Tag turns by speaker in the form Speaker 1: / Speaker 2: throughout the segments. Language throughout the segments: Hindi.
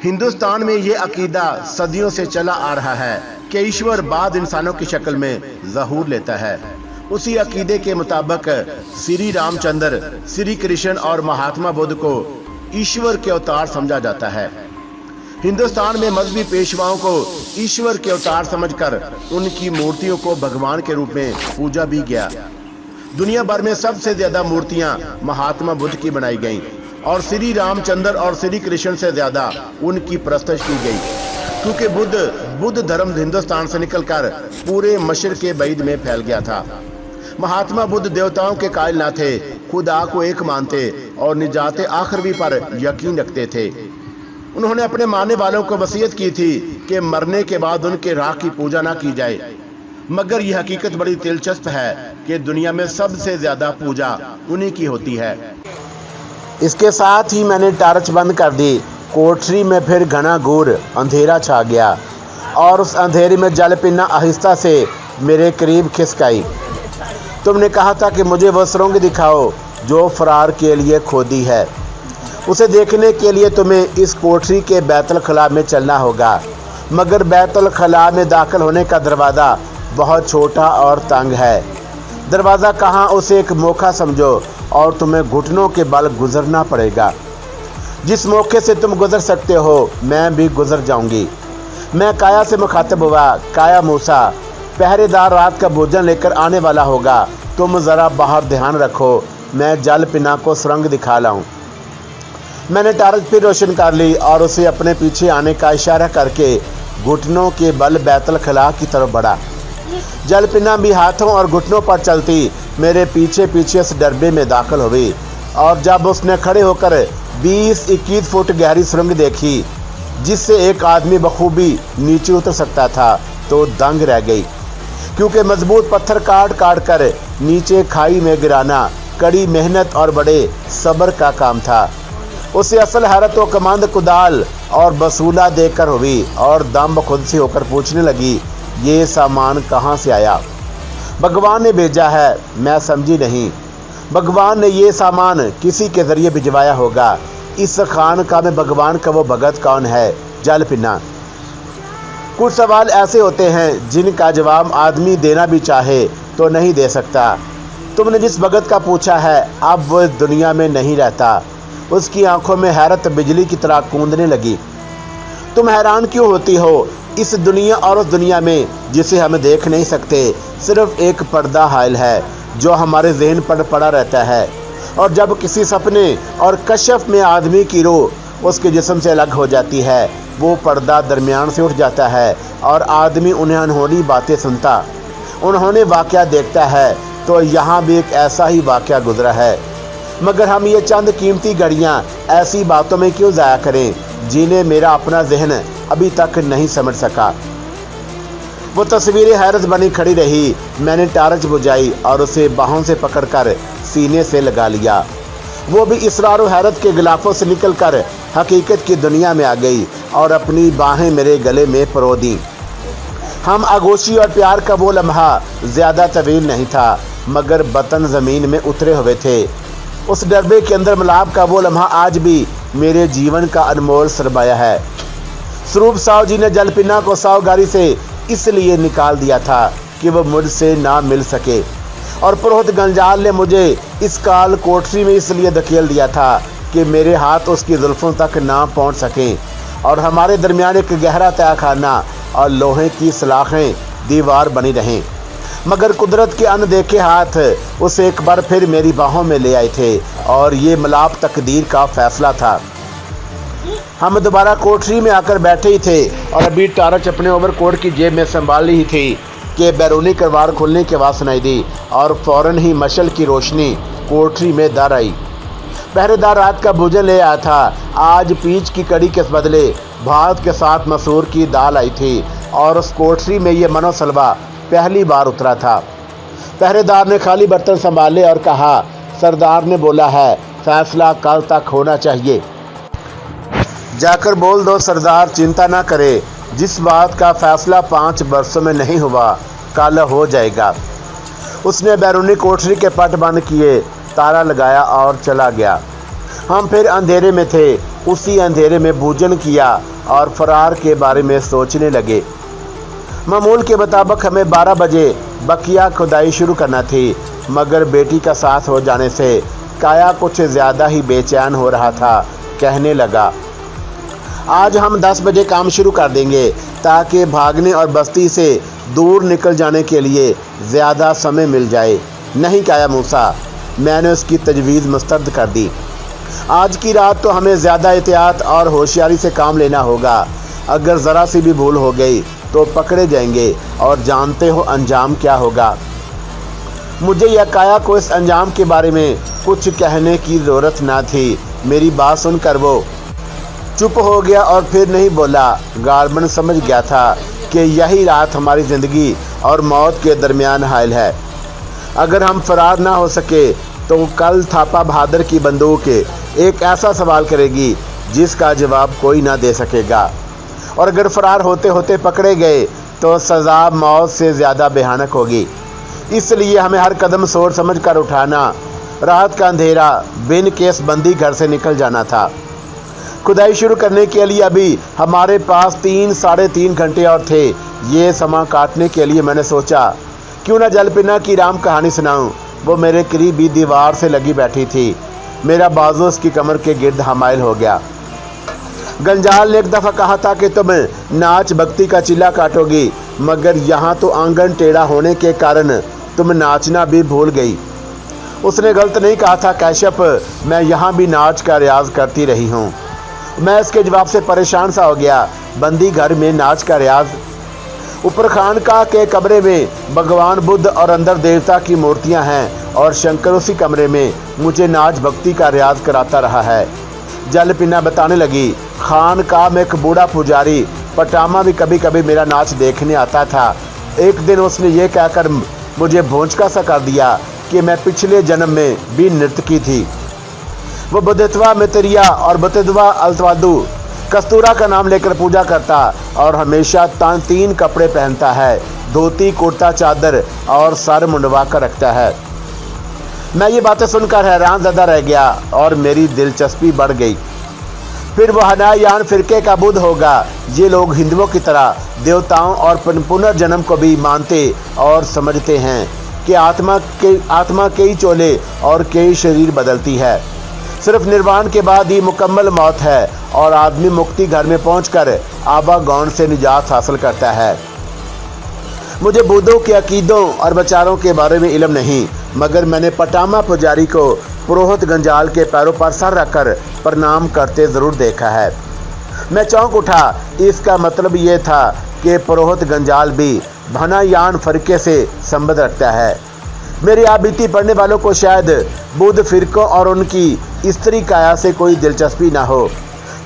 Speaker 1: हिंदुस्तान में ये अकीदा सदियों से चला आ रहा है कि ईश्वर बाद इंसानों की शक्ल में ज़हूर लेता है। उसी अकीदे के मुताबिक श्री रामचंद्र, श्री कृष्ण और महात्मा बुद्ध को ईश्वर के अवतार समझा जाता है। हिंदुस्तान में मजहबी पेशवाओं को ईश्वर के अवतार समझकर उनकी मूर्तियों को भगवान के रूप में पूजा भी गया। दुनिया भर में सबसे ज्यादा मूर्तियां महात्मा बुद्ध की बनाई गईं और श्री रामचंद्र और श्री कृष्ण से ज्यादा उनकी प्रस्तुत की गई, क्योंकि बुद्ध धर्म हिंदुस्तान से निकलकर पूरे मशरिक़ बैद में फैल गया था। महात्मा बुद्ध देवताओं के कायल न थे, खुदा को एक मानते और निजात आखिरवी पर यकीन रखते थे। उन्होंने अपने मानने वालों को वसीयत की थी कि मरने के बाद उनके राख की पूजा ना की जाए, मगर यह हकीकत बड़ी दिलचस्प है कि दुनिया में सबसे ज्यादा पूजा उन्हीं की होती है।
Speaker 2: इसके साथ ही मैंने टार्च बंद कर दी। कोठरी में फिर घना घोर अंधेरा छा गया और उस अंधेरे में जल पिन्ना आहिस्ता से मेरे करीब खिसक आई। तुमने कहा था कि मुझे वह सुरंग दिखाओ जो फरार के लिए खोदी है। उसे देखने के लिए तुम्हें इस कोठरी के बैतुल खला में चलना होगा, मगर बैतुल खला में दाखिल होने का दरवाज़ा बहुत छोटा और तंग है। दरवाज़ा कहाँ, उसे एक मौका समझो और तुम्हें घुटनों के बल गुजरना पड़ेगा। जिस मौके से तुम गुजर सकते हो मैं भी गुजर जाऊंगी। मैं काया से मुखातिब हुआ। काया मूसा, पहरेदार रात का भोजन लेकर आने वाला होगा, तुम ज़रा बाहर ध्यान रखो, मैं जल पिना को सुरंग दिखा लाऊं। मैंने टार्च फिर रोशन कर ली और उसे अपने पीछे आने का इशारा करके घुटनों के बल बैतुल खला की तरफ बढ़ा। जल पिना भी हाथों और घुटनों पर चलती मेरे पीछे पीछे उस डरबे में दाखिल हुई और जब उसने खड़े होकर 20-21 फुट गहरी सुरंग देखी जिससे एक आदमी बखूबी नीचे उतर सकता था, तो दंग रह गई, क्योंकि मजबूत पत्थर काट काट कर नीचे खाई में गिराना कड़ी मेहनत और बड़े सब्र का काम था। उसे असल हैरत व कमांद कुदाल और बसूला देकर हुई और दम खुद से होकर पूछने लगी, ये सामान कहाँ से आया? भगवान ने भेजा है, मैं समझी नहीं। भगवान ने ये सामान किसी के जरिए भिजवाया होगा। इस खानका में भगवान का वो भगत कौन है? जल पिना। कुछ सवाल ऐसे होते हैं जिनका जवाब आदमी देना भी चाहे तो नहीं दे सकता। तुमने जिस भगत का पूछा है अब वो दुनिया में नहीं रहता। उसकी आंखों में हैरत बिजली की तरह कूदने लगी। तुम हैरान क्यों होती हो? इस दुनिया और उस दुनिया में जिसे हम देख नहीं सकते, सिर्फ एक पर्दा हायल है जो हमारे जहन पर पड़ा रहता है, और जब किसी सपने और कशफ में आदमी की रूह उसके जिस्म से अलग हो जाती है, वो पर्दा दरमियान से उठ जाता है और आदमी उन्हें अनहोनी बातें सुनता, उन्होंने वाक़या देखता है। तो यहाँ भी एक ऐसा ही वाक़या गुजरा है, मगर हम ये चंद कीमती घड़ियाँ ऐसी बातों में क्यों ज़ाया करें जिन्हें मेरा अपना जहन अभी तक नहीं समझ सका। वो तस्वीरें हैरत बनी खड़ी रही। मैंने टार्च बुझाई और उसे बाहों से पकड़कर सीने से लगा लिया। वो भी इसरार और हैरत के गिलाफों से निकलकर हकीकत की दुनिया में आ गई और अपनी बाहें मेरे गले में परो दी। हम आगोशी और प्यार का वो लम्हा ज़्यादा तवील नहीं था, मगर बतन ज़मीन में उतरे हुए थे। उस डरबे के अंदर मिलाप का वो लम्हा आज भी मेरे जीवन का अनमोल सरमाया है। स्वरूप साव जी ने जल पिना को सावगारी से इसलिए निकाल दिया था कि वह मुझसे ना मिल सके, और पुरोहित गंजाल ने मुझे इस काल कोठरी में इसलिए धकेल दिया था कि मेरे हाथ उसकी जुल्फों तक ना पहुंच सकें और हमारे दरमियान एक गहरा तहखाना और लोहे की सलाखें दीवार बनी रहें। मगर कुदरत के अनदेखे हाथ उसे एक बार फिर मेरी बाहों में ले आए थे और ये मिलाप तकदीर का फैसला था। हम दोबारा कोठरी में आकर बैठे ही थे और अभी टार्च अपने ओवरकोट की जेब में संभाल ली थी कि बैरूनी करवार खुलने की आवाज़ सुनाई दी और फौरन ही मशल की रोशनी कोठरी में दर आई। पहरेदार रात का भोजन ले आया था। आज पीच की कड़ी के बदले भात के साथ मसूर की दाल आई थी और उस कोठरी में ये मनोसलवा पहली बार उतरा था। पहरेदार ने खाली बर्तन संभाले और कहा, सरदार ने बोला है फैसला कल तक होना चाहिए। जाकर बोल दो सरदार चिंता ना करे, जिस बात का फैसला 5 बरसों में नहीं हुआ कल हो जाएगा। उसने बैरूनी कोठरी के पट बंद किए, ताला लगाया और चला गया। हम फिर अंधेरे में थे। उसी अंधेरे में भोजन किया और फरार के बारे में सोचने लगे। मामूल के मुताबिक हमें 12 बजे बकिया खुदाई शुरू करना थी, मगर बेटी का साथ हो जाने से काया कुछ ज़्यादा ही बेचैन हो रहा था। कहने लगा, आज हम 10 बजे काम शुरू कर देंगे ताकि भागने और बस्ती से दूर निकल जाने के लिए ज़्यादा समय मिल जाए। नहीं काया मूसा, मैंने उसकी तजवीज़ मुस्तरद कर दी। आज की रात तो हमें ज़्यादा एहतियात और होशियारी से काम लेना होगा। अगर ज़रा सी भी भूल हो गई तो पकड़े जाएंगे और जानते हो अंजाम क्या होगा। मुझे या काया को इस अंजाम के बारे में कुछ कहने की ज़रूरत ना थी। मेरी बात सुनकर वो चुप हो गया और फिर नहीं बोला। गार्डमैन समझ गया था कि यही रात हमारी ज़िंदगी और मौत के दरमियान हायल है। अगर हम फरार ना हो सके तो कल थापा बहादुर की बंदूक एक ऐसा सवाल करेगी जिसका जवाब कोई ना दे सकेगा, और अगर फरार होते होते पकड़े गए तो सज़ा मौत से ज़्यादा भयानक होगी। इसलिए हमें हर कदम सोच समझ कर उठाना। रात का अंधेरा, बिन केस बंदी घर से निकल जाना था। खुदाई शुरू करने के लिए अभी हमारे पास 3-3.5 घंटे और थे। ये समा काटने के लिए मैंने सोचा क्यों ना जलपिना की राम कहानी सुनाऊं। वो मेरे करीब ही दीवार से लगी बैठी थी। मेरा बाजू उसकी कमर के गिर्द हमायल हो गया। गंजाल ने एक दफ़ा कहा था कि तुम नाच भक्ति का चिल्ला काटोगी, मगर यहाँ तो आंगन टेढ़ा होने के कारण तुम नाचना भी भूल गई। उसने गलत नहीं कहा था कैशप, मैं यहाँ भी नाच का रियाज करती रही हूँ। मैं इसके जवाब से परेशान सा हो गया। बंदी घर में नाच का रियाज? ऊपर खानकाह के कमरे में भगवान बुद्ध और अंदर देवता की मूर्तियाँ हैं और शंकर उसी कमरे में मुझे नाच भक्ति का रियाज कराता रहा है। जलपिना बताने लगी, खानकाह में एक बूढ़ा पुजारी पटामा भी कभी कभी मेरा नाच देखने आता था। एक दिन उसने ये कहकर मुझे भोंचका सा कर दिया कि मैं पिछले जन्म में भी नर्तकी थी। वो बुद्धत्वा मित्रिया और बुद्धत्वा अल्तवादू कस्तूरा का नाम लेकर पूजा करता और हमेशा 3 कपड़े पहनता है, धोती, कुर्ता, चादर और सर मुंडवा कर रखता है। मैं ये बातें सुनकर हैरान ज़्यादा रह गया और मेरी दिलचस्पी बढ़ गई। फिर वो हनायान फिरके का बुद्ध होगा। ये लोग हिंदुओं की तरह देवताओं और पुनर्जन्म को भी मानते और समझते हैं कि आत्मा कई चोले और कई शरीर बदलती है। सिर्फ निर्वाण के बाद ही मुकम्मल मौत है और आदमी मुक्ति घर में पहुंचकर आवागौन से निजात हासिल करता है। मुझे बुद्धों के अकीदों और विचारों के बारे में इल्म नहीं, मगर मैंने पटामा पुजारी को पुरोहित गंजाल के पैरों पर सर रखकर प्रणाम करते ज़रूर देखा है। मैं चौंक उठा। इसका मतलब ये था कि पुरोहित गंजाल भी भनायान फ़िरके से संबंध रखता है। मेरी आप बीती पढ़ने वालों को शायद बुद्ध फ़िरकों और उनकी स्त्री काया से कोई दिलचस्पी ना हो,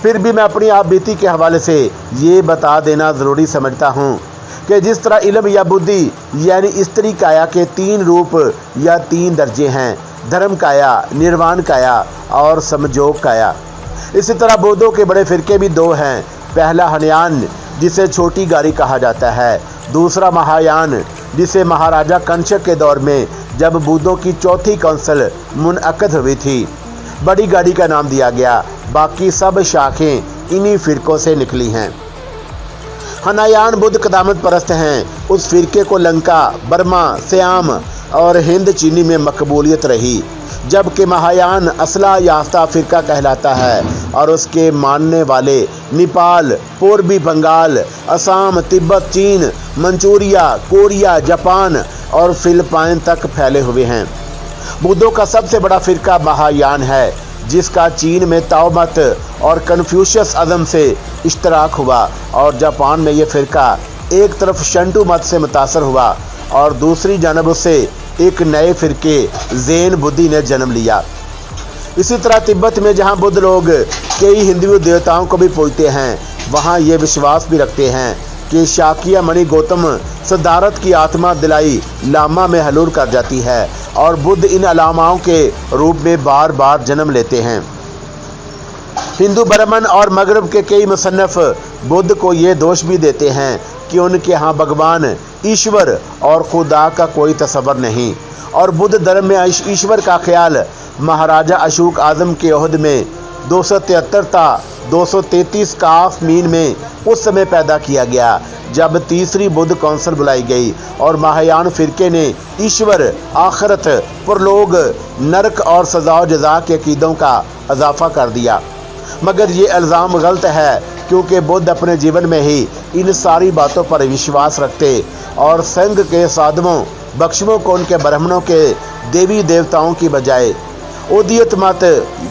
Speaker 2: फिर भी मैं अपनी आप बीती के हवाले से ये बता देना ज़रूरी समझता हूँ कि जिस तरह इल्म या बुद्धि यानी स्त्री काया के 3 रूप या 3 दर्जे हैं, धर्म काया, निर्वाण काया और समजोग काया, इसी तरह बुद्धों के बड़े फ़िरके भी 2 हैं। पहला हनयान, जिसे छोटी गाड़ी कहा जाता है। दूसरा महायान, जिसे महाराजा कंचक के दौर में जब बुद्धों की 4थी काउंसिल मुनअक्कद हुई थी, बड़ी गाड़ी का नाम दिया गया। बाकी सब शाखें इन्हीं फ़िरकों से निकली हैं। हनायान बुद्ध कदामत परस्त हैं। उस फ़िरके को लंका, बर्मा, श्याम और हिंद चीनी में मकबूलियत रही, जबकि महायान असला याफ्ता फ़िरका कहलाता है और उसके मानने वाले नेपाल, पूर्वी बंगाल, असम, तिब्बत, चीन, मंचूरिया, कोरिया, जापान और फिलिपाइन तक फैले हुए हैं। बुद्धों का सबसे बड़ा फ़िरका महायान है, जिसका चीन में ताओ मत और कन्फ्यूशियस अज़म से इश्तराक हुआ, और जापान में ये फ़िरका एक तरफ शंटू मत से मुतासर हुआ और दूसरी जानब उससे एक नए फ़िरके ज़ेन बुद्धि ने जन्म लिया। इसी तरह तिब्बत में जहाँ बुद्ध लोग कई हिंदू देवताओं को भी पूजते हैं, वहाँ ये विश्वास भी रखते हैं कि शाक्य मणि गौतम सिद्धार्थ की आत्मा दिलाई लामा में हलूल कर जाती है और बुद्ध इन अलामाओं के रूप में बार बार जन्म लेते हैं। हिंदू ब्राह्मण और मगरब के कई मुसन्नफ़ बुद्ध को ये दोष भी देते हैं कि उनके यहाँ भगवान, ईश्वर और खुदा का कोई तस्वर नहीं, और बुद्ध धर्म में ईश्वर का ख्याल महाराजा अशोक आजम के ओहद में 273 ता 233 काफ मीन में उस समय पैदा किया गया जब तीसरी बुद्ध कौंसिल बुलाई गई और महायान फिरके ने ईश्वर, आखिरत, परलोक, नरक और सजा जजा के अकीदों का इजाफा कर दिया। मगर ये इल्ज़ाम गलत है क्योंकि बुद्ध अपने जीवन में ही इन सारी बातों पर विश्वास रखते और संघ के साधवों बख्शवों को उनके ब्राह्मणों के देवी देवताओं की बजाय उदियत मत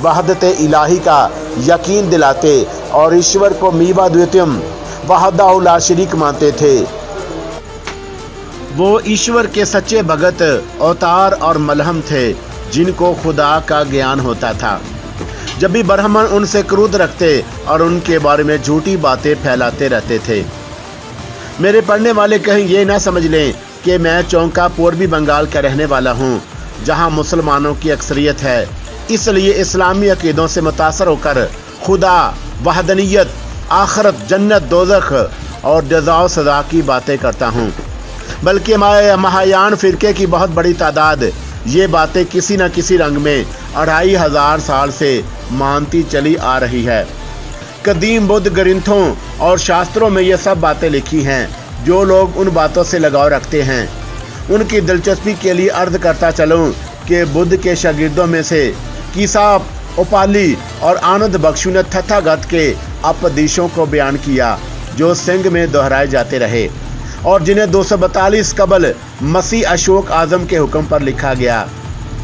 Speaker 2: वहदत इलाही का यकीन दिलाते और ईश्वर को मीवा द्वितीयम वहदाहु ला शरीक मानते थे।
Speaker 1: वो ईश्वर के सच्चे भगत, अवतार और मलहम थे जिनको खुदा का ज्ञान होता था। जब भी ब्राह्मण उनसे क्रोध रखते और उनके बारे में झूठी बातें फैलाते रहते थे। मेरे पढ़ने वाले कहीं ये ना समझ लें कि मैं चौंका पूर्वी बंगाल का रहने वाला हूँ जहाँ मुसलमानों की अक्सरियत है, इसलिए इस्लामी अकीदों से मुतासर होकर खुदा, वहदनियत, आखरत, जन्नत, दोज़ख और जज़ा व सज़ा की बातें करता हूँ। बल्कि महायान फ़िरके की बहुत बड़ी तादाद ये बातें किसी न किसी रंग में 2500 साल से मानती चली आ रही है। कदीम बुद्ध ग्रंथों और शास्त्रों में ये सब बातें लिखी हैं। जो लोग उन बातों से लगाव रखते हैं उनकी दिलचस्पी के लिए अर्ज करता चलूँ कि बुद्ध के शागिर्दों में से कीसाप, उपाली और आनंद बख्शु ने तथागत के उपदेशों को बयान किया जो संघ में दोहराए जाते रहे और जिन्हें 242 कबल मसीह अशोक आजम के हुक्म पर लिखा गया।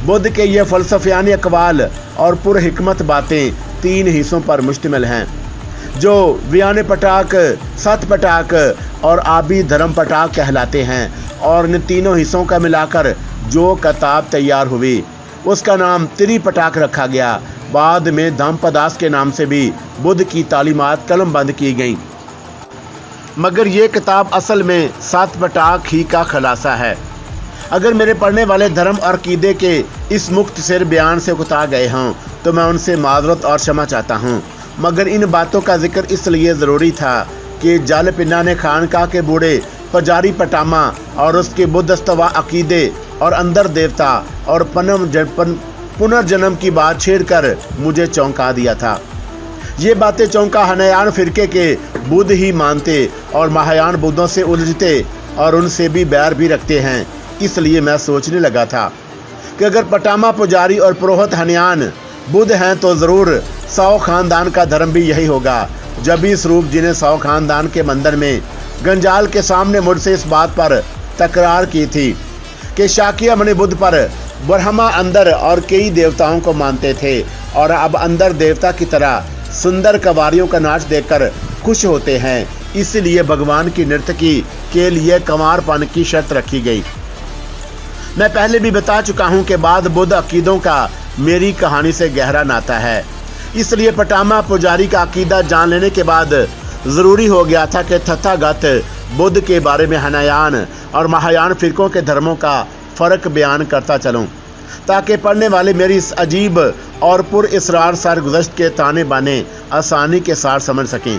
Speaker 1: बुद्ध के ये फ़लसफ़ियानी अक़वाल और पुरहिकमत बातें 3 हिस्सों पर मुश्तमिल हैं जो व्यान पटाक, सत पटाक और आबी धर्म पटाक कहलाते हैं और इन तीनों हिस्सों का मिलाकर जो किताब तैयार हुई उसका नाम त्रिपटाक रखा गया। बाद में धम्मपदास के नाम से भी बुद्ध की तालीमात कलमबंद की गईं। मगर ये किताब असल में 7 पटाक ही का खुलासा है। अगर मेरे पढ़ने वाले धर्म और अकीदे के इस मुख्तसर बयान से उकता गए हों तो मैं उनसे माजरत और क्षमा चाहता हूँ। मगर इन बातों का जिक्र इसलिए ज़रूरी था कि जाल पिन्ना ने खानका के बूढ़े पुजारी पटामा और उसके बुद्धस्तवा अकीदे और अंदर देवता और पुनर्जन्म की बात छेड़कर मुझे चौंका दिया था। ये बातें चौंका हनयान फ़िरके के बुद्ध ही मानते और महायान बुद्धों से उलझते और उनसे भी बैर भी रखते हैं। इसलिए मैं सोचने लगा था कि अगर पटामा पुजारी और पुरोहित हनयान बुद्ध हैं तो ज़रूर साओ ख़ानदान का धर्म भी यही होगा। जब इस रूप जिन्हें साओ ख़ानदान के मंदिर में गंजाल के सामने मुझसे इस बात पर तकरार की थी कि शाक्यमुनि बुद्ध पर ब्रह्मा अंदर और कई देवताओं को मानते थे और अब अंदर देवता की तरह सुंदर कवारियों का नाच देखकर खुश होते हैं, इसलिए भगवान की नर्तकी के लिए कंवारपन की शर्त रखी गई। मैं पहले भी बता चुका हूँ कि बाद बुद्ध अकीदों का मेरी कहानी से गहरा नाता है, इसलिए पटामा पुजारी का अकीदा जान लेने के बाद ज़रूरी हो गया था कि तथागत बुद्ध के बारे में हनयान और महायान फ़िरकों के धर्मों का फ़र्क बयान करता चलूँ ताकि पढ़ने वाले मेरी इस अजीब और पुरअसरार सरगुज़श्त के ताने बाने आसानी के साथ समझ सकें।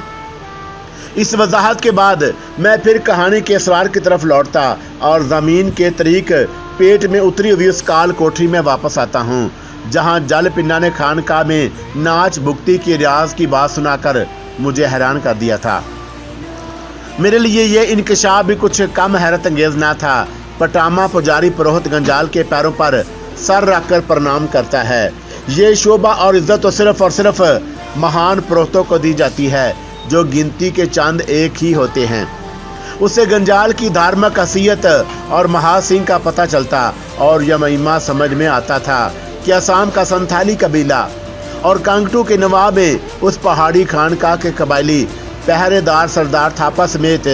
Speaker 1: इस वजाहत के बाद मैं फिर कहानी के असरार की तरफ लौटता और ज़मीन के तरीक पेट में उतरी हुई उस काल कोठरी में वापस आता हूँ जहाँ जल पिन्ना ने खानका में नाच भुक्ति की रियाज की बात सुनाकर मुझे हैरान कर दिया था। मेरे लिए ये इंकशाफ भी कुछ कम हैरत अंगेज ना था। पटामा पुजारी पुरोहित गंजाल के पैरों पर सर रखकर प्रणाम करता है। ये शोभा और इज्जत तो सिर्फ और सिर्फ महान पुरोहितों को दी जाती है जो गिनती के चंद एक ही होते हैं। उसे गंजाल की धार्मिक हसीयत और महासिंह का पता चलता और यह महिमा समझ में आता था कि असम का संथाली कबीला और कांगटू के नवाब उस पहाड़ी खानका के कबायली पहरेदार सरदार थापा समेत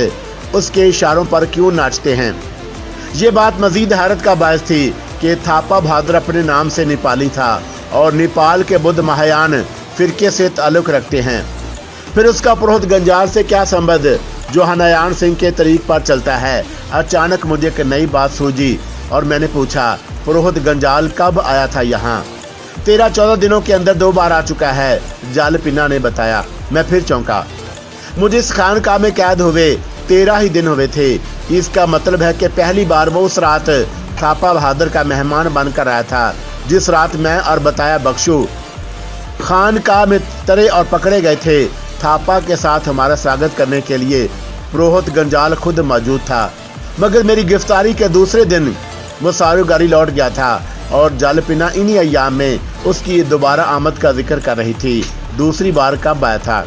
Speaker 1: उसके इशारों पर क्यों नाचते हैं। ये बात मजीद हैरत का बायस थी कि थापा बहादुर अपने नाम से नेपाली था और नेपाल के बुद्ध महायान फ़िरके से ताल्लुक़ रखते हैं। फिर उसका पुरोहित गंजाल से क्या संबंध जो हनयान सिंह के तरीक पर चलता है। अचानक मुझे एक नई बात सूझी और मैंने पूछा, पुरोहित गंजाल कब आया था यहाँ? 13-14 दिनों के अंदर 2 बार आ चुका है, जाल पिन्ना ने बताया। मैं फिर चौंका। मुझे इस खानका में कैद हुए 13 ही दिन हुए थे। इसका मतलब है कि पहली बार वो उस रात थापा बहादुर का मेहमान बनकर आया था जिस रात मैं और बताया बख्शू खानकाह में तरे और पकड़े गए थे, थापा के साथ हमारा स्वागत करने के लिए पुरोहित गंजाल खुद मौजूद था। मगर मेरी गिरफ्तारी के दूसरे दिन वो सारूगारी लौट गया था और जालपिना इन्हीं अय्याम में उसकी दोबारा आमद का जिक्र कर रही थी। दूसरी बार कब आया था?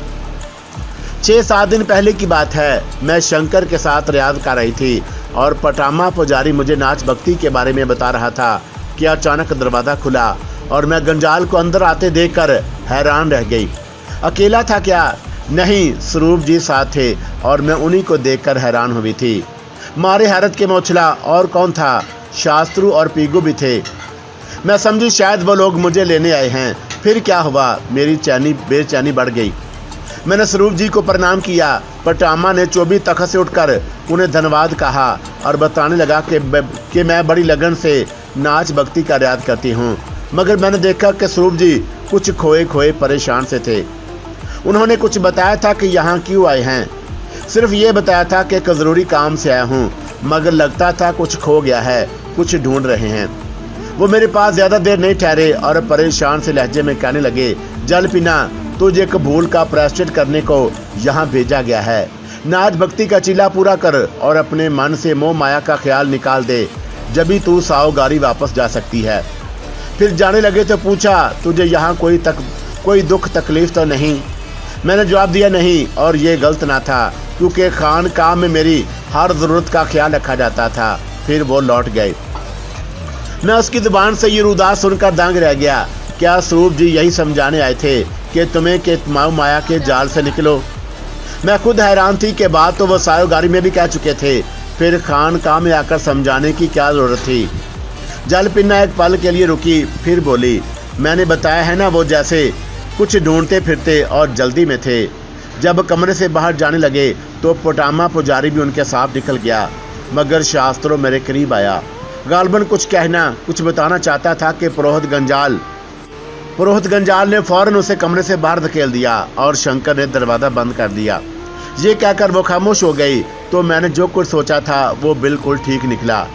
Speaker 1: 6-7 दिन पहले की बात है। मैं शंकर के साथ रियाज कर रही थी और पटामा पुजारी मुझे नाच भक्ति के बारे में बता रहा था कि अचानक दरवाज़ा खुला और मैं गंजाल को अंदर आते देखकर हैरान रह गई। अकेला था क्या? नहीं, स्वरूप जी साथ थे और मैं उन्हीं को देखकर हैरान हुई थी। मारे हैरत के मौछला और कौन था? शास्त्रु और पीगू भी थे। मैं समझी शायद वो लोग मुझे लेने आए हैं। फिर क्या हुआ? मेरी बेचैनी बढ़ गई। मैंने स्वरूप जी को प्रणाम किया। पटामा ने 24 तख़्त से उठकर उन्हें धन्यवाद कहा और बताने लगा कि मैं बड़ी लगन से नाच भक्ति का रियाज करती हूँ। मगर मैंने देखा कि स्वरूप जी कुछ खोए परेशान से थे। उन्होंने कुछ बताया था कि यहाँ क्यों आए हैं। सिर्फ ये बताया था कि एक ज़रूरी काम से आया हूँ, मगर लगता था कुछ खो गया है, कुछ ढूंढ रहे हैं। वो मेरे पास ज़्यादा देर नहीं ठहरे और परेशान से लहजे में कहने लगे, जालपिना, तुझे एक भूल का प्रायश्चित करने को यहाँ भेजा गया है। नाच भक्ति का चिल्ला पूरा कर और अपने मन से मोह माया का ख्याल निकाल दे, जभी तू साओगारी वापस जा सकती है। फिर जाने लगे तो पूछा, तुझे यहाँ कोई दुख तकलीफ तो नहीं? मैंने जवाब दिया नहीं, और ये गलत ना था क्योंकि खानकाह में मेरी हर ज़रूरत का ख्याल रखा जाता था। फिर वो लौट गए। मैं उसकी ज़ुबान से ये उदास सुनकर दंग रह गया। क्या स्वरूप जी यही समझाने आए थे कि तुम्हें के माया के जाल से निकलो? मैं खुद हैरान थी कि बात तो वो सायोगारी में भी कह चुके थे, फिर खानकाह में आकर समझाने की क्या ज़रूरत थी? जालपिन्ना एक पल के लिए रुकी, फिर बोली, मैंने बताया है ना, वो जैसे कुछ ढूंढते फिरते और जल्दी में थे। जब कमरे से बाहर जाने लगे तो पटामा पुजारी भी उनके साथ निकल गया, मगर शास्त्रों मेरे करीब आया। गालबन कुछ बताना चाहता था कि पुरोहित गंजाल ने फौरन उसे कमरे से बाहर धकेल दिया और शंकर ने दरवाज़ा बंद कर दिया। ये कहकर वो खामोश हो गई तो मैंने जो कुछ सोचा था वो बिल्कुल ठीक निकला।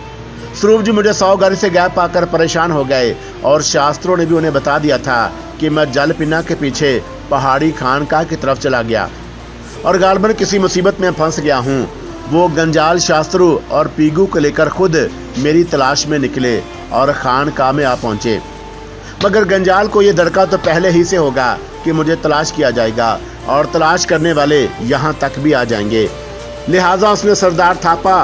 Speaker 1: स्वरूप जी मुझे साओगारी से गैप पाकर परेशान हो गए और शास्त्रों ने भी उन्हें बता दिया था कि मैं जालपिना के पीछे पहाड़ी खानकाह की तरफ चला गया और गालबन किसी मुसीबत में फंस गया हूँ। वो गंजाल, शास्त्रु और पीगू को लेकर खुद मेरी तलाश में निकले और खानकाह में आ पहुँचे। मगर गंजाल को ये दड़का तो पहले ही से होगा कि मुझे तलाश किया जाएगा और तलाश करने वाले यहाँ तक भी आ जाएंगे। लिहाजा उसने सरदार थापा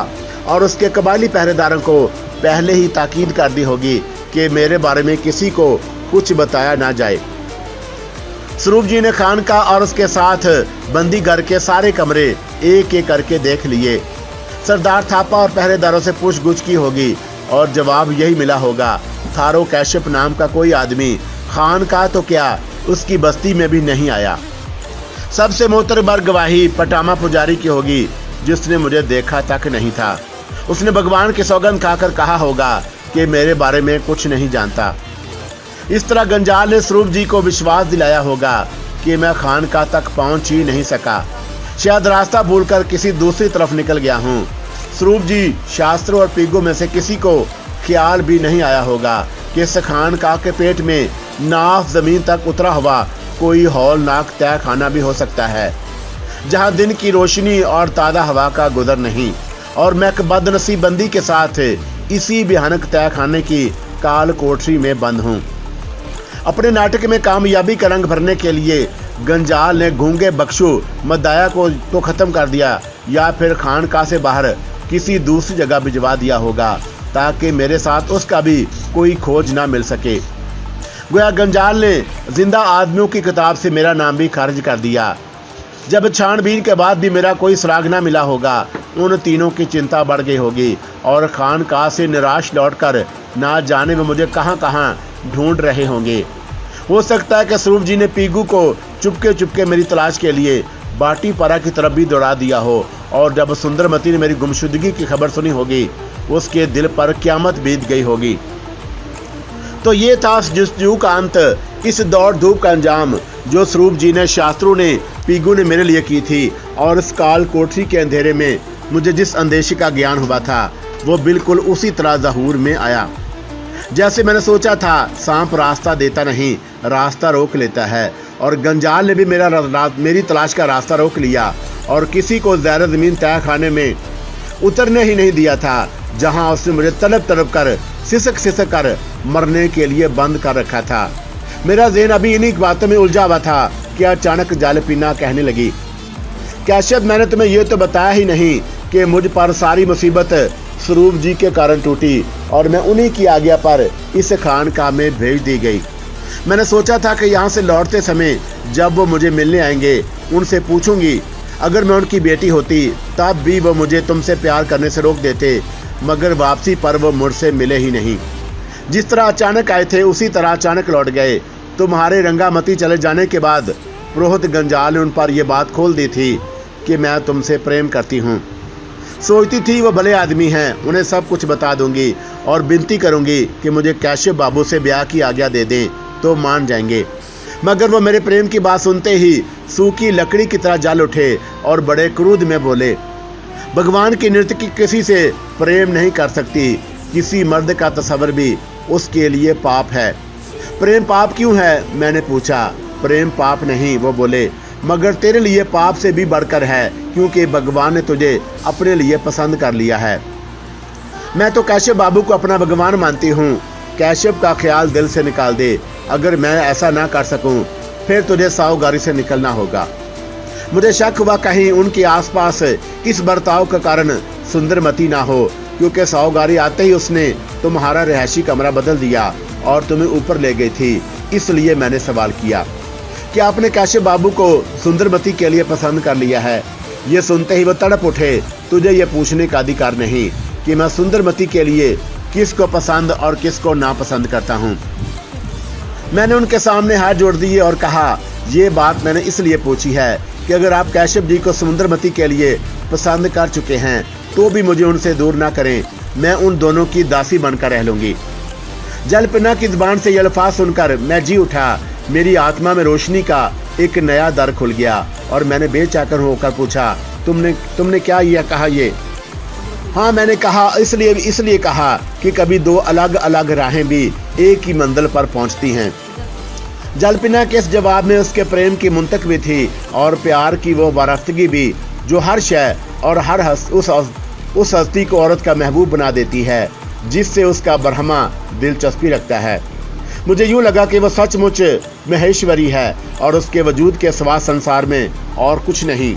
Speaker 1: और उसके कबायली पहरेदारों को पहले ही ताकीद कर दी होगी कि मेरे बारे में किसी को कुछ बताया ना जाए। स्वरूप जी ने खानकाह और उसके साथ बंदी घर के सारे कमरे एक एक करके देख लिए। सरदार थापा और पहरेदारों से पूछगुछ की होगी और जवाब यही मिला होगा, थारो कैशप नाम का कोई आदमी खानकाह तो क्या उसकी बस्ती में भी नहीं आया। सबसे मोतबर गवाही पटामा पुजारी की होगी, जिसने मुझे देखा तक नहीं था। उसने भगवान की सौगंध खाकर कहा होगा कि मेरे बारे में कुछ नहीं जानता। इस तरह गंजाल ने स्वरूप जी को विश्वास दिलाया होगा कि मैं खानकाह तक पहुंच ही नहीं सका, शायद रास्ता भूलकर किसी दूसरी तरफ निकल गया हूँ। स्वरूप जी, शास्त्रों और पीगों में से किसी को ख्याल भी नहीं आया होगा कि इस खानकाह के पेट में नाफ जमीन तक उतरा हुआ कोई हौलनाक तय खाना भी हो सकता है, जहाँ दिन की रोशनी और ताज़ा हवा का गुजर नहीं। और मैं एक बदनसीब बंदी के साथ इसी भयानक तय खाने की काल कोठरी में बंद हूँ। अपने नाटक में कामयाबी का रंग भरने के लिए गंजाल ने गूंगे बख्शू मदाया को तो ख़त्म कर दिया या फिर खानकाह से बाहर किसी दूसरी जगह भिजवा दिया होगा ताकि मेरे साथ उसका भी कोई खोज ना मिल सके। गोया गंजाल ने जिंदा आदमियों की किताब से मेरा नाम भी खारिज कर दिया। जब छानबीन के बाद भी मेरा कोई सुराग ना मिला होगा, उन तीनों की चिंता बढ़ गई होगी और खानकाह से निराश लौटकर ना जाने में मुझे कहाँ कहाँ ढूंढ रहे होंगे। हो सकता है कि स्वरूप जी ने पीगू को चुपके मेरी तलाश के लिए बाटीपारा की तरफ भी दौड़ा दिया हो और जब सुंदरमती ने मेरी गुमशुदगी की खबर सुनी होगी, उसके दिल पर क़यामत बीत गई होगी। तो ये था जस्तजू का अंत, इस दौड़ धूप का अंजाम जो स्वरूप जी ने, शास्त्रों ने, पीगू ने मेरे लिए की थी। और इस काल कोठरी के अंधेरे में मुझे जिस अंदेशे का ज्ञान हुआ था वो बिल्कुल उसी तरह ज़हूर में आया। जैसे मैंने सोचा था, सांप रास्ता देता नहीं, रास्ता रोक लेता है। और गंजाल ने भी मेरी तलाश का रास्ता रोक लिया और किसी को ज़हर ज़मीन तय खाने में उतरने ही नहीं दिया था, जहां उसने मुझे तड़प तड़प कर सिसक सिसक कर मरने के लिए बंद कर रखा था। मेरा ज़हन अभी इन्हीं बातों में उलझा हुआ था कि अचानक जालपीना कहने लगी, कैशव, मैंने तुम्हें ये तो बताया ही नहीं कि मुझ पर सारी मुसीबत स्वरूप जी के कारण टूटी और मैं उन्हीं की आज्ञा पर इस खानकाह में भेज दी गई। मैंने सोचा था कि यहाँ से लौटते समय जब वो मुझे मिलने आएंगे उनसे पूछूंगी, अगर मैं उनकी बेटी होती तब भी वो मुझे तुमसे प्यार करने से रोक देते, मगर वापसी पर वो मुझसे मिले ही नहीं। जिस तरह अचानक आए थे उसी तरह अचानक लौट गए। तुम्हारे रंगामती चले जाने के बाद पुरोहित गंजाल ने उन पर यह बात खोल दी थी कि मैं तुमसे प्रेम करती हूँ। सोचती थी वो भले आदमी हैं, उन्हें सब कुछ बता दूंगी और विनती करूंगी कि मुझे कैशव बाबू से ब्याह की आज्ञा दे दें तो मान जाएंगे। मगर वो मेरे प्रेम की बात सुनते ही सूखी लकड़ी की तरह जल उठे और बड़े क्रोध में बोले, भगवान की नर्तकी किसी से प्रेम नहीं कर सकती, किसी मर्द का तस्वर भी उसके लिए पाप है। प्रेम पाप क्यों है? मैंने पूछा। प्रेम पाप नहीं, वो बोले, मगर तेरे लिए पाप से भी बढ़कर है, क्योंकि भगवान ने तुझे अपने लिए पसंद कर लिया है। मैं तो कैशव बाबू को अपना भगवान मानती हूँ। कैशव का ख्याल दिल से निकाल दे। अगर मैं ऐसा ना कर सकूं फिर तुझे सावगारी से निकलना होगा। मुझे शक हुआ कहीं उनके आसपास इस बर्ताव का कारण सुंदरमती ना हो, क्योंकि सावगारी आते ही उसने तुम्हारा रिहायशी कमरा बदल दिया और तुम्हें ऊपर ले गई थी। इसलिए मैंने सवाल किया कि आपने कैशव बाबू को सुंदरमती के लिए पसंद कर लिया है। ये सुनते ही वो तड़प उठे, तुझे ये पूछने का अधिकार नहीं कि मैं सुंदरमती के लिए किसको पसंद और किसको नापसंद करता हूँ। मैंने उनके सामने हाथ जोड़ दिए और कहा, ये बात मैंने इसलिए पूछी है कि अगर आप कैशव जी को सुंदरमती के लिए पसंद कर चुके हैं तो भी मुझे उनसे दूर ना करें, मैं उन दोनों की दासी बनकर रह लूंगी। जलपना की जुबान से ये अल्फाज सुनकर मैं जी उठा। मेरी आत्मा में रोशनी का एक नया दर खुल गया और मैंने बेचाकर होकर पूछा, तुमने क्या यह कहा? ये हाँ, मैंने कहा, इसलिए कहा कि कभी दो अलग अलग राहें भी एक ही मंजिल पर पहुंचती हैं। जलपना के इस जवाब में उसके प्रेम की मुंतक भी थी और प्यार की वो वारफ्तगी भी जो हर शय और उस हस्ती को औरत का महबूब बना देती है जिससे उसका बरहमा दिलचस्पी रखता है। मुझे यूं लगा कि वह सचमुच महेश्वरी है और उसके वजूद के सिवा संसार में और कुछ नहीं।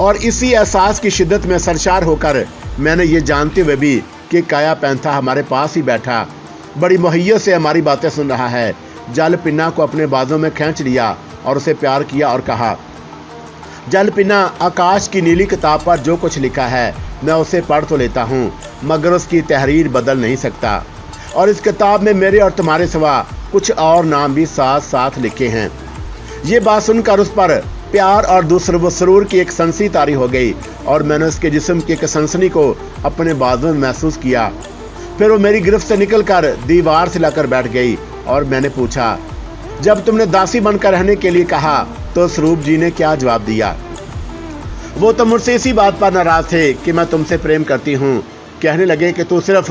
Speaker 1: और इसी एहसास की शिद्दत में सरशार होकर मैंने ये जानते हुए भी कि काया पैंथा हमारे पास ही बैठा बड़ी मुहैयत से हमारी बातें सुन रहा है, जलपन्ना को अपने बाजों में खींच लिया और उसे प्यार किया और कहा, जलपन्ना, आकाश की नीली किताब पर जो कुछ लिखा है मैं उसे पढ़ तो लेता हूँ, मगर उसकी तहरीर बदल नहीं सकता। और इस किताब में मेरे और तुम्हारे सिवा कुछ और नाम भी साथ साथ लिखे हैं। ये बात सुनकर उस पर प्यार और दूसरे सरूर की एक सनसी तारी हो गई और मैंने उसके जिस्म की एक सनसनी को अपने बाजू में महसूस किया। फिर वो मेरी गिरफ्त से निकलकर दीवार से लाकर बैठ गई और मैंने पूछा, जब तुमने दासी बनकर रहने के लिए कहा तो स्वरूप जी ने क्या जवाब दिया? वो तो मुझसे इसी बात पर नाराज थे कि मैं तुमसे प्रेम करती हूँ। कहने लगे कि तू सिर्फ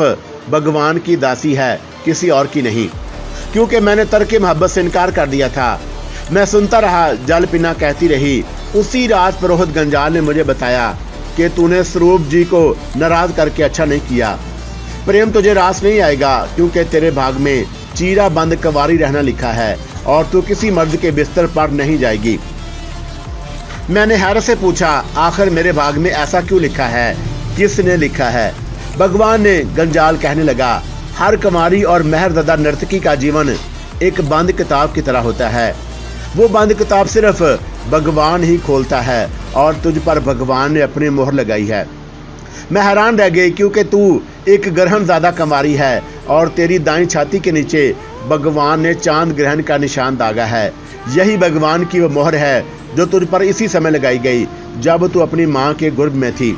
Speaker 1: भगवान की दासी है, किसी और की नहीं, क्योंकि मैंने तर्क मोहब्बत से इनकार कर दिया था। मैं सुनता रहा। जलपन्ना कहती रही, उसी रात पुरोहित गंजाल ने मुझे बताया कि तूने स्वरूप जी को नाराज करके अच्छा नहीं किया। प्रेम तुझे रास नहीं आएगा, क्योंकि तेरे भाग में चीरा बंद कवारी रहना लिखा है और तू किसी मर्द के बिस्तर पर नहीं जाएगी। मैंने हैरत से पूछा, आखिर मेरे भाग में ऐसा क्यों लिखा है? किसने लिखा है? भगवान ने। गंजाल कहने लगा, हर कुमारी और मेहरज़दा नर्तकी का जीवन एक बंद किताब की तरह होता है। वो बंद किताब सिर्फ भगवान ही खोलता है और तुझ पर भगवान ने अपनी मोहर लगाई है। मैं हैरान रह गई, क्योंकि तू एक ग्रहणज़दा कुमारी है और तेरी दाईं छाती के नीचे भगवान ने चांद ग्रहण का निशान दागा है। यही भगवान की वो मोहर है जो तुझ पर इसी समय लगाई गई जब तू अपनी माँ के गर्भ में थी।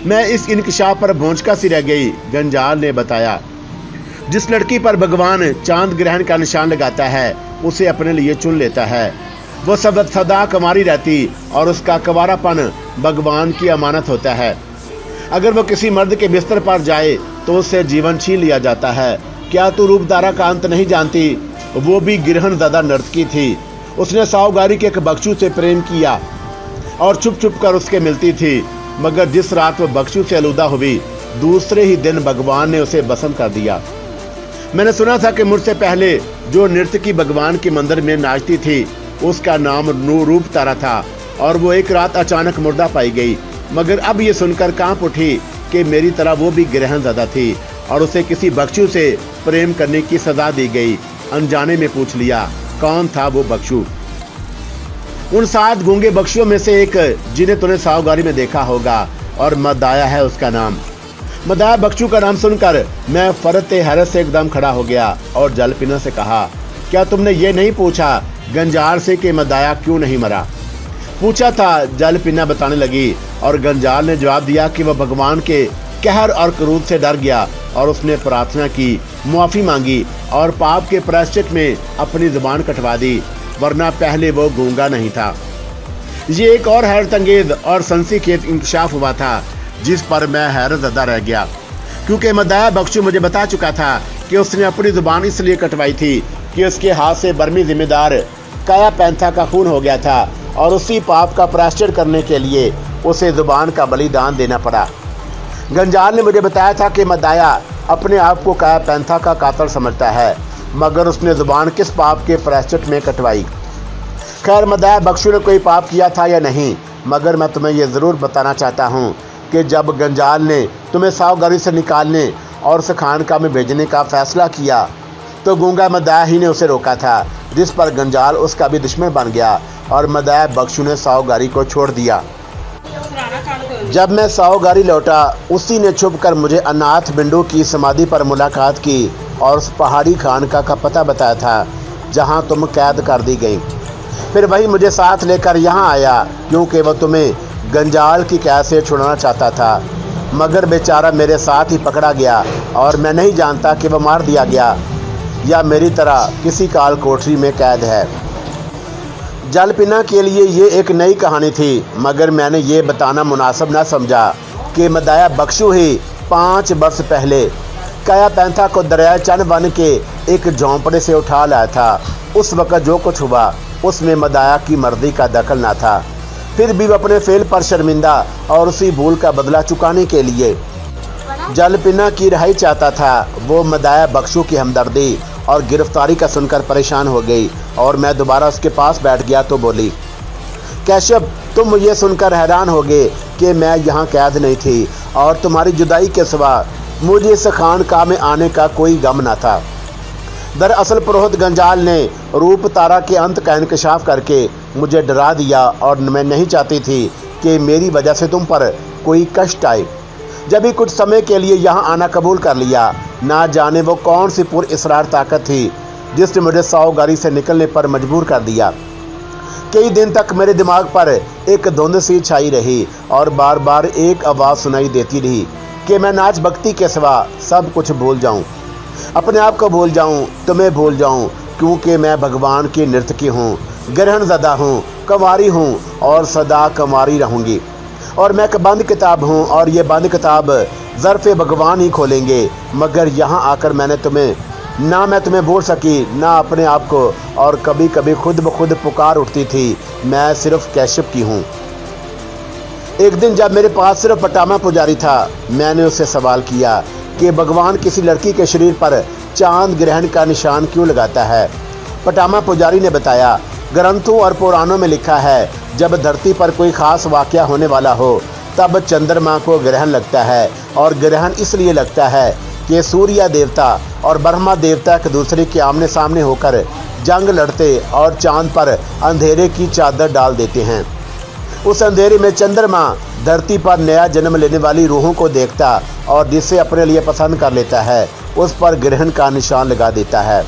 Speaker 1: मैं इस इंकशाफ पर भौंचका सी रह गई। गंजाल ने बताया, जिस लड़की पर भगवान चांद ग्रहण का निशान लगाता है उसे अपने लिए चुन लेता है। वो सब सदा कुमारी रहती और उसका कुंवारापन भगवान की अमानत होता है। अगर वो किसी मर्द के बिस्तर पर जाए तो उससे जीवन छीन लिया जाता है। क्या तू रूपतारा का अंत नहीं जानती? वो भी गिरहन ज़्यादा नर्तकी थी। उसने साहूगारी के एक बख्शू से प्रेम किया और छुप छुप कर उसके मिलती थी, मगर जिस रात वो बख्शू से अलूदा हुई, दूसरे ही दिन भगवान ने उसे बसंत कर दिया। मैंने सुना था कि मुझसे पहले जो नर्तकी भगवान के मंदिर में नाचती थी, उसका नाम रूपतारा था और वो एक रात अचानक मुर्दा पाई गई। मगर अब ये सुनकर कांप उठी कि मेरी तरह वो भी गिरहन ज़्यादा थी और उसे किसी बख्शू से प्रेम करने की सजा दी गई। अनजाने में पूछ लिया कौन था वो बख्शू। उन 7 गूंगे बख्शियों में से एक जिन्हें तूने साहूगारी में देखा होगा, और मदाया है उसका नाम। मदाया बख्शू का नाम सुनकर मैं फरते हैरत से एकदम खड़ा हो गया और जलपिना से कहा, क्या तुमने ये नहीं पूछा गंजार से कि मदाया क्यों नहीं मरा? पूछा था, जलपिना बताने लगी, और गंजार ने जवाब दिया कि वह भगवान के कहर और क्रोध से डर गया और उसने प्रार्थना की, मुआफ़ी मांगी और पाप के प्रायश्चित में अपनी जुबान कटवा दी, वरना पहले वो गूंगा नहीं था। ये एक और हैरत अंगेज और सनसीखेज इंकशाफ हुआ था जिस पर मैं हैरत ज़दा रह गया, क्योंकि मदाया बख्शू मुझे बता चुका था कि उसने अपनी जुबान इसलिए कटवाई थी कि उसके हाथ से बर्मी जिम्मेदार काया पैंथा का खून हो गया था और उसी पाप का प्रायश्चित करने के लिए उसे जुबान का बलिदान देना पड़ा। गंजार ने मुझे बताया था कि मदाया अपने आप को काया पैंथा का कातिल समझता है, मगर उसने जुबान किस पाप के प्रायश्चित में कटवाई? खैर, मदाया बख्शू ने कोई पाप किया था या नहीं, मगर मैं तुम्हें यह ज़रूर बताना चाहता हूँ कि जब गंजार ने तुम्हें साहूगारी से निकालने और उस खानका में भेजने का फैसला किया तो गूंगा मदाया ही ने उसे रोका था, जिस पर गंजार उसका भी दुश्मन बन गया और मदाया बख्शू ने साहूगारी को छोड़ दिया। जब मैं साहूगारी लौटा, उसी ने छुपकर मुझे अनाथ बिंडू की समाधि पर मुलाकात की और उस पहाड़ी खानका का पता बताया था जहां तुम कैद कर दी गई। फिर वही मुझे साथ लेकर यहां आया, क्योंकि वह तुम्हें गंजाल की कैद से छुड़ाना चाहता था, मगर बेचारा मेरे साथ ही पकड़ा गया और मैं नहीं जानता कि वह मार दिया गया या मेरी तरह किसी काल कोठरी में कैद है। जलपिना के लिए ये एक नई कहानी थी, मगर मैंने ये बताना मुनासिब न समझा कि मदाया बख्शू ही 5 वर्ष पहले काया पैंथा को दरिया चंद बन के एक झोंपड़े से उठा लाया था। उस वक़्त जो कुछ हुआ उसमें मदाया की मर्जी का दखल न था। फिर भी वह अपने फेल पर शर्मिंदा और उसी भूल का बदला चुकाने के लिए जलपिना की रिहाई चाहता था। वो मदाया बख्शू की हमदर्दी और गिरफ्तारी का सुनकर परेशान हो गई और मैं दोबारा उसके पास बैठ गया तो बोली, कैशव, तुम ये सुनकर हैरान होगे कि मैं यहाँ कैद नहीं थी और तुम्हारी जुदाई के सिवा मुझे इस खानका में आने का कोई गम न था। दरअसल पुरोहित गंजाल ने रूपतारा के अंत का इंकशाफ करके मुझे डरा दिया और मैं नहीं चाहती थी कि मेरी वजह से तुम पर कोई कष्ट आए। जब भी कुछ समय के लिए यहाँ आना कबूल कर लिया, ना जाने वो कौन सी पुरअसरार ताकत थी जिसने मुझे साहूगारी से निकलने पर मजबूर कर दिया। कई दिन तक मेरे दिमाग पर एक धुंध सी छाई रही और बार बार एक आवाज़ सुनाई देती रही कि मैं नाच भक्ति के सिवा सब कुछ भूल जाऊं, अपने आप को भूल जाऊं, तुम्हें भूल जाऊं, क्योंकि मैं भगवान की नर्तकी हूँ, ग्रहण ज़दा हूँ, कंवारी हूँ और सदा कंवारी रहूँगी। और मैं एक बंद किताब हूँ और ये बंद किताब ज़र्फ़े भगवान ही खोलेंगे। मगर यहाँ आकर मैं तुम्हें भूल सकी, ना अपने आप को, और कभी कभी खुद ब खुद पुकार उठती थी, मैं सिर्फ कैशव की हूँ। एक दिन जब मेरे पास सिर्फ पटामा पुजारी था, मैंने उससे सवाल किया कि भगवान किसी लड़की के शरीर पर चांद ग्रहण का निशान क्यों लगाता है। पटामा पुजारी ने बताया, ग्रंथों और पुराणों में लिखा है, जब धरती पर कोई ख़ास वाक़या होने वाला हो तब चंद्रमा को ग्रहण लगता है, और ग्रहण इसलिए लगता है कि सूर्य देवता और ब्रह्मा देवता एक दूसरे के आमने सामने होकर जंग लड़ते और चांद पर अंधेरे की चादर डाल देते हैं। उस अंधेरे में चंद्रमा धरती पर नया जन्म लेने वाली रूहों को देखता और जिसे अपने लिए पसंद कर लेता है उस पर ग्रहण का निशान लगा देता है।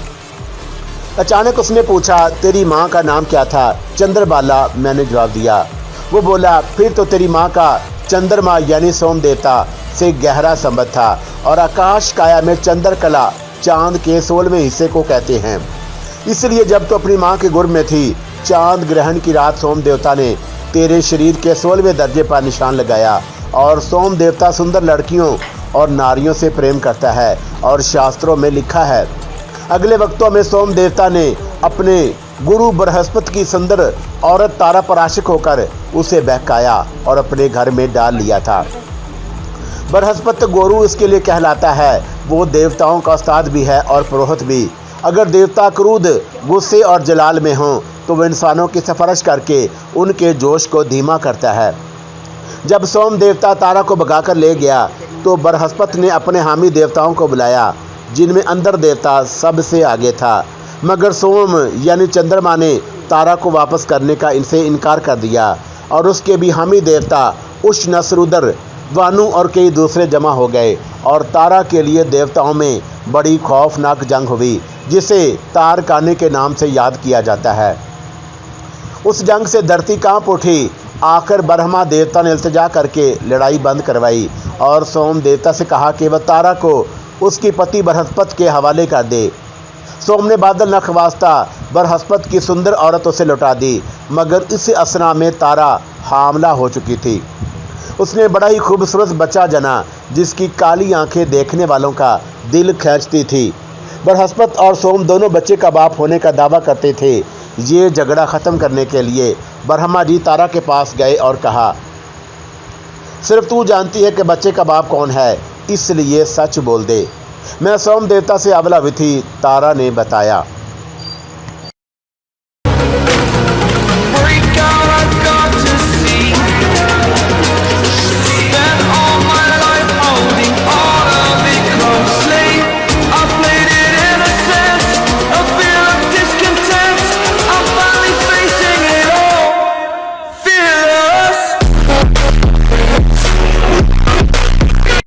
Speaker 1: अचानक उसने पूछा, तेरी माँ का नाम क्या था? चंद्रबाला, मैंने जवाब दिया। वो बोला, फिर तो तेरी माँ का चंद्रमा यानी सोम देवता से गहरा संबंध था और आकाश काया में चंद्रकला चांद के 16वें हिस्से को कहते हैं। इसलिए जब तो अपनी माँ के गर्भ में थी, चांद ग्रहण की रात सोम देवता ने तेरे शरीर के 16वें दर्जे पर निशान लगाया और सोम देवता सुंदर लड़कियों
Speaker 2: और नारियों से प्रेम करता है और शास्त्रों में लिखा है। अगले वक्तों में सोम देवता ने अपने गुरु बृहस्पति की सुंदर औरत तारा पर आशिक होकर उसे बहकाया और अपने घर में डाल लिया था। बृहस्पति गुरु इसके लिए कहलाता है। वो देवताओं का उस्ताद भी है और पुरोहित भी। अगर देवता क्रोध, गुस्से और जलाल में हों तो वह इंसानों की सिफारिश करके उनके जोश को धीमा करता है। जब सोम देवता तारा को भगाकर ले गया तो बृहस्पति ने अपने हामी देवताओं को बुलाया, जिनमें अंदर देवता सबसे आगे था। मगर सोम यानी चंद्रमा ने तारा को वापस करने का इनसे इनकार कर दिया और उसके भी हामी देवता उश, नसरुद्र, वानु और कई दूसरे जमा हो गए और तारा के लिए देवताओं में बड़ी खौफनाक जंग हुई, जिसे तारकाने के नाम से याद किया जाता है। उस जंग से धरती कांप उठी। आखिर ब्रह्मा देवता ने इल्तिजा करके लड़ाई बंद करवाई और सोम देवता से कहा कि वह तारा को उसके पति बृहस्पति के हवाले कर दे। सोम ने बादल नखवास्ता बृहस्पति की सुंदर औरत उसे लौटा दी, मगर इस असना में तारा हामला हो चुकी थी। उसने बड़ा ही खूबसूरत बच्चा जना, जिसकी काली आंखें देखने वालों का दिल खींचती थी। बृहस्पति और सोम दोनों बच्चे का बाप होने का दावा करते थे। ये झगड़ा ख़त्म करने के लिए ब्रह्मा जी तारा के पास गए और कहा, सिर्फ तू जानती है कि बच्चे का बाप कौन है, इसलिए सच बोल दे। मैं सोम देवता से अवला हुई थी। तारा ने बताया।